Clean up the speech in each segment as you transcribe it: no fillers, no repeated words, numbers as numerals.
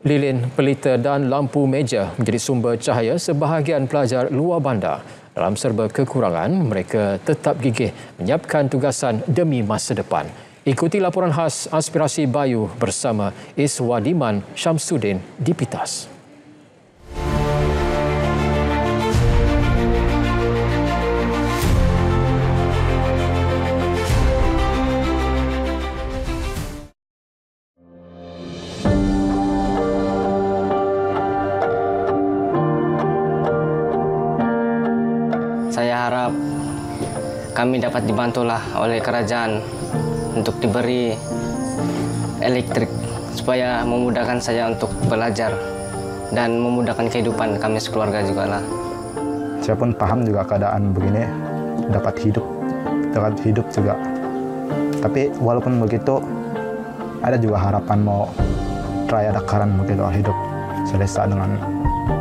Lilin, pelita dan lampu meja menjadi sumber cahaya sebahagian pelajar luar bandar. Dalam serba kekurangan, mereka tetap gigih menyiapkan tugasan demi masa depan. Ikuti laporan khas Aspirasi Bayu bersama Iswadiman Syamsuddin di Pitas. Saya harap kami dapat dibantulah oleh kerajaan untuk diberi elektrik supaya memudahkan saya untuk belajar dan memudahkan kehidupan kami sekeluarga juga lah. Saya pun paham juga keadaan begini, dapat hidup juga. Tapi walaupun begitu, ada juga harapan mau try ada karan begitu hidup selesai dengan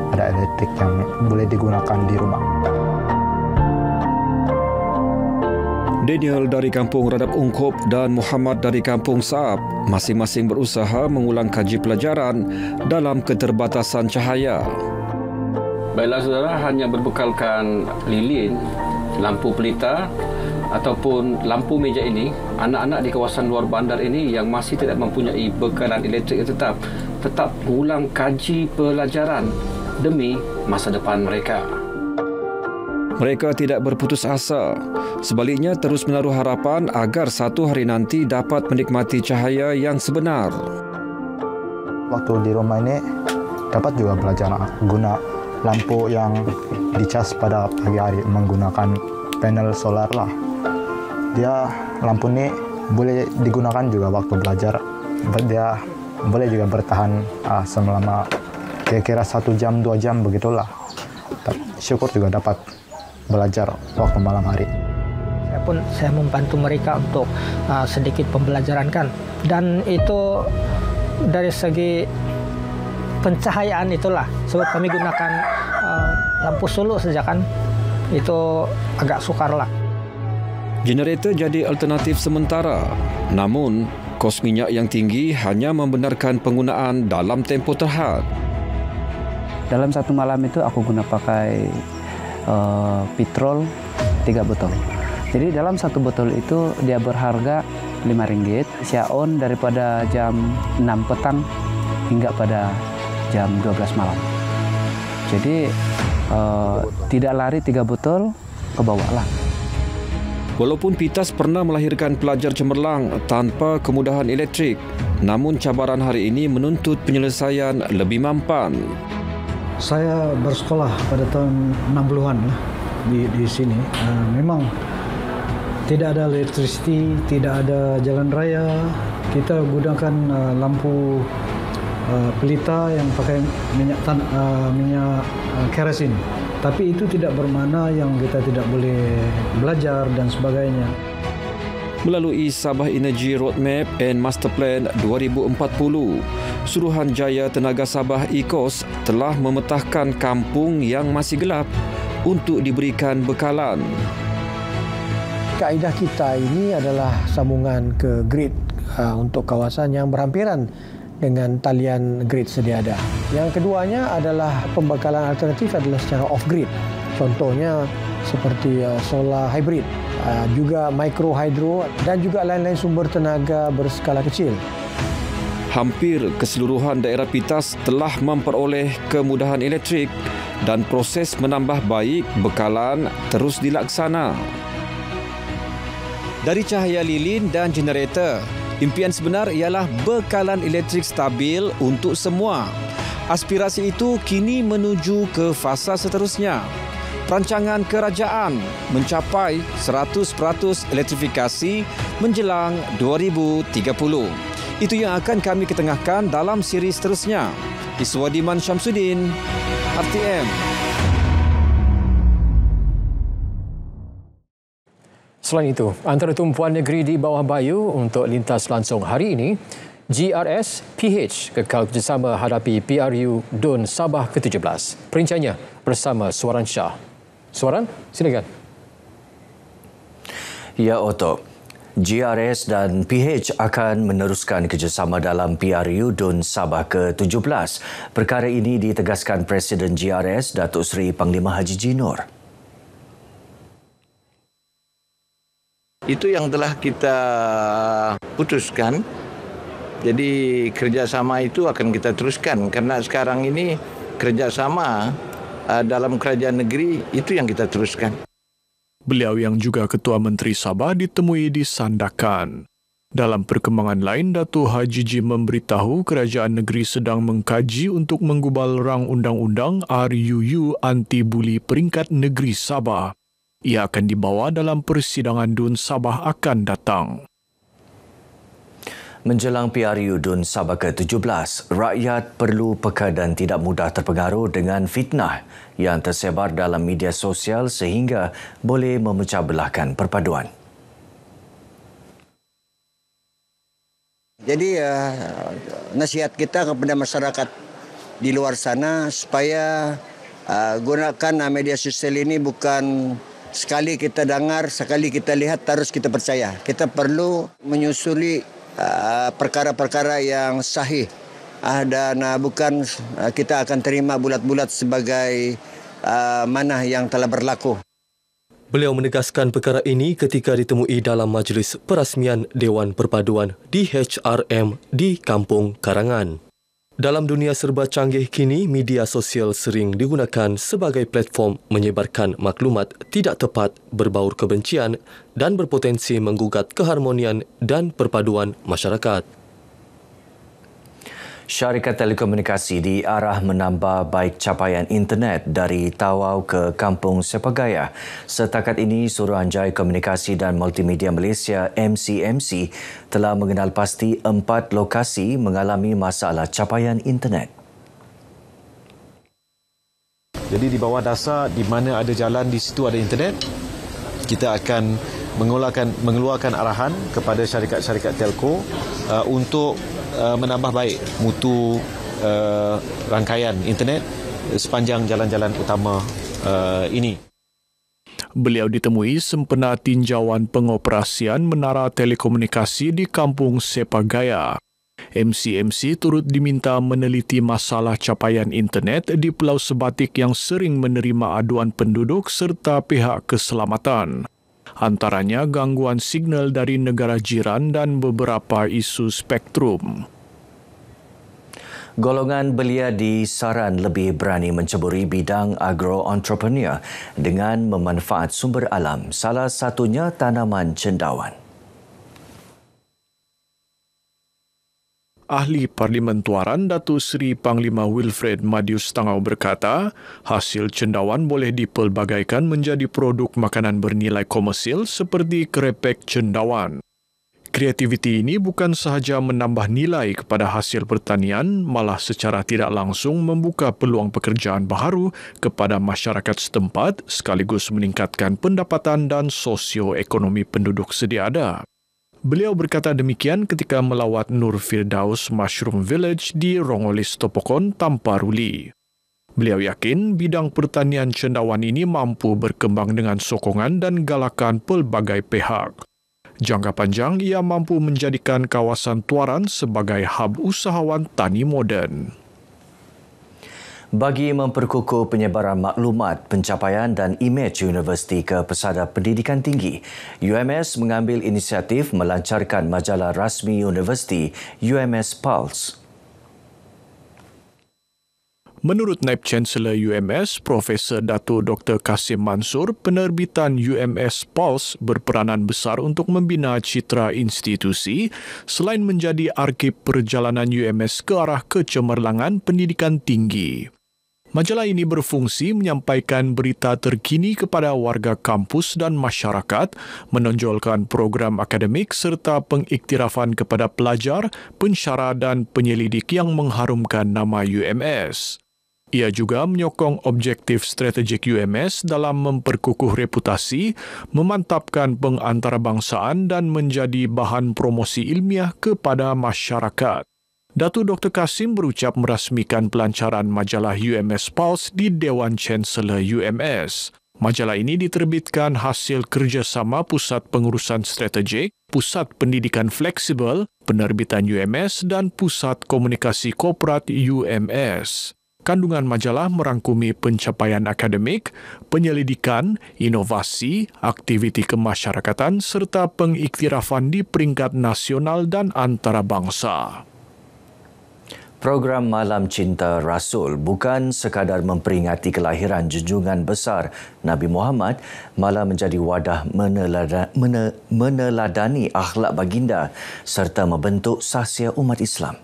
ada elektrik yang boleh digunakan di rumah. Daniel dari Kampung Radap Ungkup dan Muhammad dari Kampung Saab masing-masing berusaha mengulang kaji pelajaran dalam keterbatasan cahaya. Baiklah saudara, hanya berbekalkan lilin, lampu pelita ataupun lampu meja ini, anak-anak di kawasan luar bandar ini yang masih tidak mempunyai bekalan elektrik yang tetap mengulang kaji pelajaran demi masa depan mereka. Mereka tidak berputus asa. Sebaliknya terus menaruh harapan agar satu hari nanti dapat menikmati cahaya yang sebenar. Waktu di rumah ini dapat juga belajar guna lampu yang dicas pada pagi hari menggunakan panel solar lah. Dia lampu ini boleh digunakan juga waktu belajar. Dia boleh juga bertahan selama kira-kira 1 jam 2 jam begitulah. Syukur juga dapat belajar waktu malam hari. Saya membantu mereka untuk sedikit pembelajaran kan, dan itu dari segi pencahayaan itulah sebab kami gunakan lampu solo saja kan, itu agak sukar lah. Generator jadi alternatif sementara, namun kos minyak yang tinggi hanya membenarkan penggunaan dalam tempoh terhad. Dalam satu malam itu aku guna pakai petrol 3 botol. Jadi dalam satu botol itu dia berharga RM5. Saya on daripada jam 6 petang hingga pada jam 12 malam. Jadi tidak lari 3 botol ke bawah lah. Walaupun Pitas pernah melahirkan pelajar cemerlang tanpa kemudahan elektrik, namun cabaran hari ini menuntut penyelesaian lebih mampan. Saya bersekolah pada tahun 60-an lah di sini. Memang tidak ada elektrisiti, tidak ada jalan raya. Kita gunakan lampu pelita yang pakai minyak kerosin. Tapi itu tidak bermakna yang kita tidak boleh belajar dan sebagainya. Melalui Sabah Energy Roadmap and Master Plan 2040, Suruhanjaya Tenaga Sabah ECOS telah memetahkan kampung yang masih gelap untuk diberikan bekalan. Kaedah kita ini adalah sambungan ke grid untuk kawasan yang berhampiran dengan talian grid sedia ada. Yang keduanya adalah pembekalan alternatif adalah secara off-grid. Contohnya seperti solar hybrid, juga micro hydro dan juga lain-lain sumber tenaga berskala kecil. Hampir keseluruhan daerah Pitas telah memperoleh kemudahan elektrik dan proses menambah baik bekalan terus dilaksana. Dari cahaya lilin dan generator, impian sebenar ialah bekalan elektrik stabil untuk semua. Aspirasi itu kini menuju ke fasa seterusnya. Rancangan kerajaan mencapai 100% elektrifikasi menjelang 2030. Itu yang akan kami ketengahkan dalam siri seterusnya. Iswadiman Syamsuddin, RTM. Selain itu, antara tumpuan negeri di bawah Bayu untuk lintas langsung hari ini, GRS PH kekal kerjasama hadapi PRU DUN Sabah ke-17. Perinciannya bersama Suaran Shah. Suaran, silakan. Ya, Otto. GRS dan PH akan meneruskan kerjasama dalam PRU DUN Sabah ke-17. Perkara ini ditegaskan Presiden GRS, Datuk Seri Panglima Haji G. Noor. Itu yang telah kita putuskan. Jadi kerjasama itu akan kita teruskan karena sekarang ini kerjasama dalam kerajaan negeri itu yang kita teruskan. Beliau yang juga Ketua Menteri Sabah ditemui di Sandakan. Dalam perkembangan lain, Datuk Haji G memberitahu kerajaan negeri sedang mengkaji untuk menggubal rang undang-undang RUU anti-buli peringkat negeri Sabah. Ia akan dibawa dalam persidangan DUN Sabah akan datang. Menjelang PRU DUN Sabah ke-17, rakyat perlu peka dan tidak mudah terpengaruh dengan fitnah yang tersebar dalam media sosial sehingga boleh memecah belahkan perpaduan. Jadi nasihat kita kepada masyarakat di luar sana supaya gunakan media sosial ini bukan sekali kita dengar, sekali kita lihat, terus kita percaya. Kita perlu menyusuli perkara-perkara yang sahih dan bukan kita akan terima bulat-bulat sebagai mana yang telah berlaku. Beliau menegaskan perkara ini ketika ditemui dalam majlis perasmian Dewan Perpaduan DHRM di Kampung Karangan. Dalam dunia serba canggih kini, media sosial sering digunakan sebagai platform menyebarkan maklumat tidak tepat, berbaur kebencian dan berpotensi menggugat keharmonian dan perpaduan masyarakat. Syarikat telekomunikasi diarah menambah baik capaian internet dari Tawau ke Kampung Sepagaya. Setakat ini, Suruhanjaya Komunikasi dan Multimedia Malaysia MCMC telah mengenal pasti 4 lokasi mengalami masalah capaian internet. Jadi di bawah dasar di mana ada jalan di situ ada internet, kita akan mengeluarkan arahan kepada syarikat-syarikat telco untuk menambah baik mutu rangkaian internet sepanjang jalan-jalan utama ini. Beliau ditemui sempena tinjauan pengoperasian menara telekomunikasi di Kampung Sepagaya. MCMC turut diminta meneliti masalah capaian internet di Pulau Sebatik yang sering menerima aduan penduduk serta pihak keselamatan. Antaranya gangguan signal dari negara jiran dan beberapa isu spektrum. Golongan belia di Saran lebih berani menceburi bidang agro-entrepreneur dengan memanfaat sumber alam, salah satunya tanaman cendawan. Ahli Parlimen Tuaran Datuk Seri Panglima Wilfred Madius Tangau berkata, hasil cendawan boleh dipelbagaikan menjadi produk makanan bernilai komersil seperti krepek cendawan. Kreativiti ini bukan sahaja menambah nilai kepada hasil pertanian, malah secara tidak langsung membuka peluang pekerjaan baharu kepada masyarakat setempat sekaligus meningkatkan pendapatan dan sosioekonomi penduduk sedia ada. Beliau berkata demikian ketika melawat Nur Firdaus Mushroom Village di Rongolis Topokon, Tamparuli. Beliau yakin bidang pertanian cendawan ini mampu berkembang dengan sokongan dan galakan pelbagai pihak. Jangka panjang, ia mampu menjadikan kawasan Tuaran sebagai hub usahawan tani moden. Bagi memperkukuh penyebaran maklumat, pencapaian dan imej universiti ke pesada pendidikan tinggi, UMS mengambil inisiatif melancarkan majalah rasmi universiti UMS Pulse. Menurut Naib Chancellor UMS, Profesor Dato' Dr. Kasim Mansur, penerbitan UMS Pulse berperanan besar untuk membina citra institusi selain menjadi arsip perjalanan UMS ke arah kecemerlangan pendidikan tinggi. Majalah ini berfungsi menyampaikan berita terkini kepada warga kampus dan masyarakat, menonjolkan program akademik serta pengiktirafan kepada pelajar, pensyarah dan penyelidik yang mengharumkan nama UMS. Ia juga menyokong objektif strategik UMS dalam memperkukuh reputasi, memantapkan pengantarbangsaan dan menjadi bahan promosi ilmiah kepada masyarakat. Datuk Dr. Kasim berucap merasmikan pelancaran majalah UMS Pulse di Dewan Chancellor UMS. Majalah ini diterbitkan hasil kerjasama Pusat Pengurusan Strategik, Pusat Pendidikan Fleksibel, Penerbitan UMS dan Pusat Komunikasi Korporat UMS. Kandungan majalah merangkumi pencapaian akademik, penyelidikan, inovasi, aktiviti kemasyarakatan serta pengiktirafan di peringkat nasional dan antarabangsa. Program Malam Cinta Rasul bukan sekadar memperingati kelahiran junjungan besar Nabi Muhammad, malah menjadi wadah meneladani akhlak baginda serta membentuk sahsia umat Islam.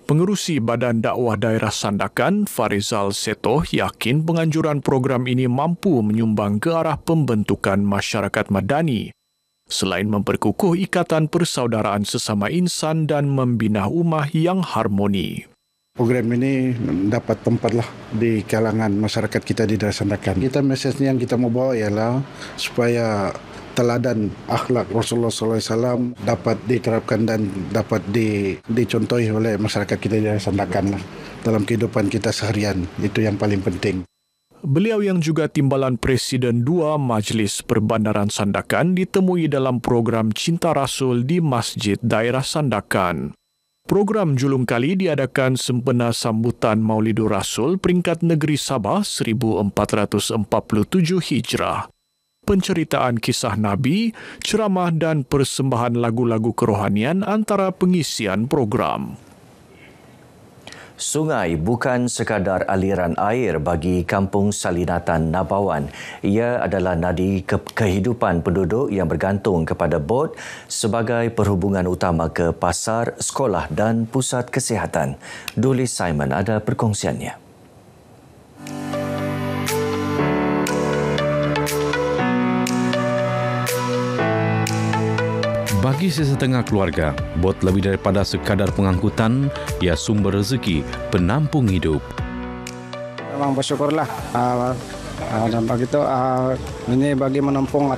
Pengerusi Badan Dakwah Daerah Sandakan, Farizal Setoh, yakin penganjuran program ini mampu menyumbang ke arah pembentukan masyarakat madani. Selain memperkukuh ikatan persaudaraan sesama insan dan membina ummah yang harmoni. Program ini dapat tempatlah di kalangan masyarakat kita di daerah Sandakan. Kita mesejnya yang kita mau bawa ialah supaya teladan akhlak Rasulullah SAW dapat diterapkan dan dapat dicontohi oleh masyarakat kita di daerah Sandakan dalam kehidupan kita seharian. Itu yang paling penting. Beliau yang juga timbalan Presiden 2 Majlis Perbandaran Sandakan ditemui dalam program Cinta Rasul di Masjid Daerah Sandakan. Program julung kali diadakan sempena sambutan Maulidur Rasul peringkat negeri Sabah 1447 Hijrah. Penceritaan kisah Nabi, ceramah dan persembahan lagu-lagu kerohanian antara pengisian program. Sungai bukan sekadar aliran air bagi Kampung Salinatan Nabawan. Ia adalah nadi kehidupan penduduk yang bergantung kepada bot sebagai perhubungan utama ke pasar, sekolah dan pusat kesihatan. Duli Simon ada perkongsiannya. Bagi sesetengah keluarga, bot lebih daripada sekadar pengangkutan, ia sumber rezeki, penampung hidup. Memang bersyukurlah. Dan begitu ini bagi menampung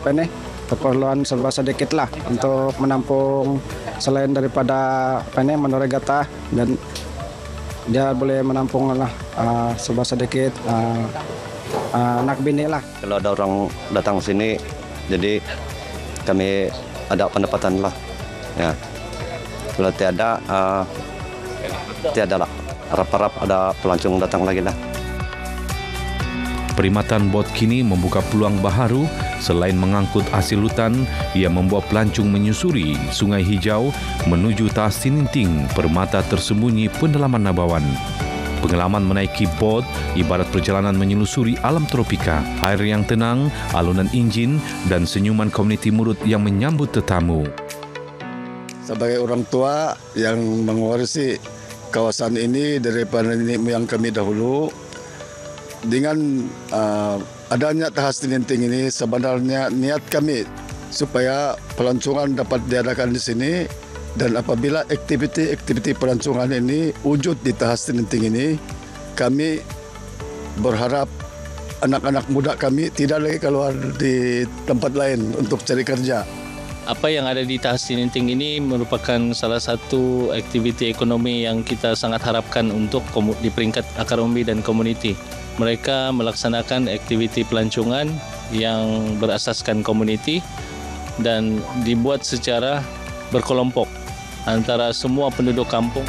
keperluan serba sedikit lah untuk menampung selain daripada menorehgata, dan dia boleh menampung lah serba sedikit anak bini lah. Kalau ada orang datang sini, jadi kami ada pendapatan lah. Ya. Kalau tiada lah. Harap-harap ada pelancong datang lagi lah. Perkhidmatan bot kini membuka peluang baharu. Selain mengangkut hasil hutan, ia membawa pelancong menyusuri Sungai Hijau menuju Tas Tininting, permata tersembunyi pendalaman Nabawan. Pengalaman menaiki bot ibarat perjalanan menyelusuri alam tropika, air yang tenang, alunan enjin dan senyuman komuniti Murut yang menyambut tetamu. Sebagai orang tua yang mengurusi kawasan ini daripada nenek moyang kami dahulu, dengan adanya Tas Tininting ini sebenarnya niat kami supaya pelancongan dapat diadakan di sini. Dan apabila aktiviti pelancongan ini wujud di Tas Tininting ini, kami berharap anak-anak muda kami tidak lagi keluar di tempat lain untuk cari kerja. Apa yang ada di Tas Tininting ini merupakan salah satu aktiviti ekonomi yang kita sangat harapkan untuk di peringkat akar umbi dan komuniti. Mereka melaksanakan aktiviti pelancongan yang berasaskan komuniti dan dibuat secara berkelompok antara semua penduduk kampung.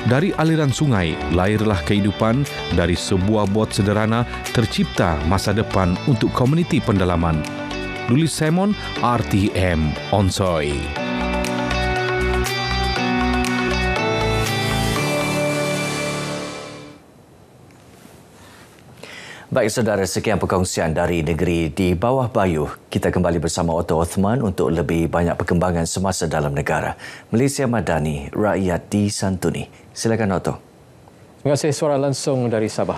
Dari aliran sungai, lahirlah kehidupan. Dari sebuah bot sederhana, tercipta masa depan untuk komuniti pendalaman. Duli Simon, RTM Onsoy. Baik saudara, sekian perkongsian dari negeri di bawah Bayuh. Kita kembali bersama Otto Othman untuk lebih banyak perkembangan semasa dalam negara. Malaysia Madani, rakyat disantuni. Silakan Otto. Terima kasih, suara langsung dari Sabah.